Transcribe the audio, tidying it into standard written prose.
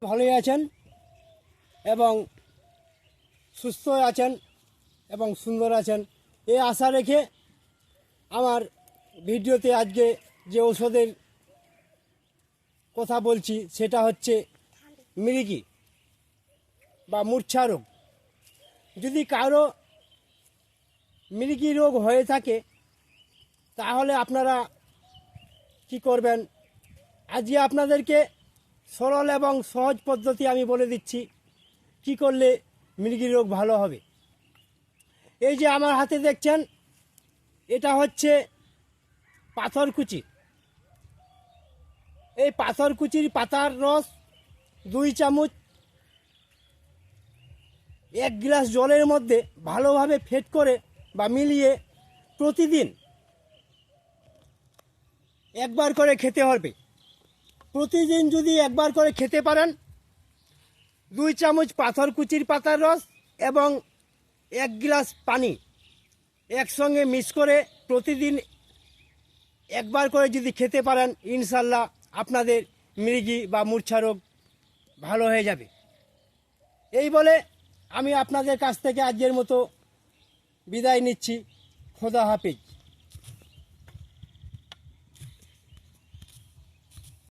ভালোই আছেন এবং সুস্থ আছেন এবং সুন্দর আছেন এই আশা রেখে আমার ভিডিওতে আজকে যে ঔষধের কথা বলছি সেটা হচ্ছে মৃগী বা মূর্ছা রোগ। যদি কারো মৃগী রোগ হয়ে থাকে তাহলে আপনারা কি করবেন, আজকে আপনাদেরকে সরল এবং সহজ পদ্ধতি আমি বলে দিচ্ছি কি করলে মৃগী রোগ ভালো হবে। এই যে আমার হাতে দেখছেন এটা হচ্ছে পাথরকুচি। এই পাথরকুচির পাতার রস 2 চামচ 1 গ্লাস জলের মধ্যে ভালোভাবে ফেট করে বা মিলিয়ে প্রতিদিন একবার করে খেতে হবে। প্রতিদিন যদি একবার করে খেতে পারেন 2 চামচ পাথরকুচির পাতার রস এবং 1 গ্লাস পানি একসঙ্গে মিক্স করে প্রতিদিন একবার করে যদি খেতে পারেন ইনশাল্লাহ আপনাদের মৃগী বা মূর্ছা রোগ ভালো হয়ে যাবে। এই বলে আমি আপনাদের কাছ থেকে আজকের মতো বিদায় নিচ্ছি। খোদা হাফেজ।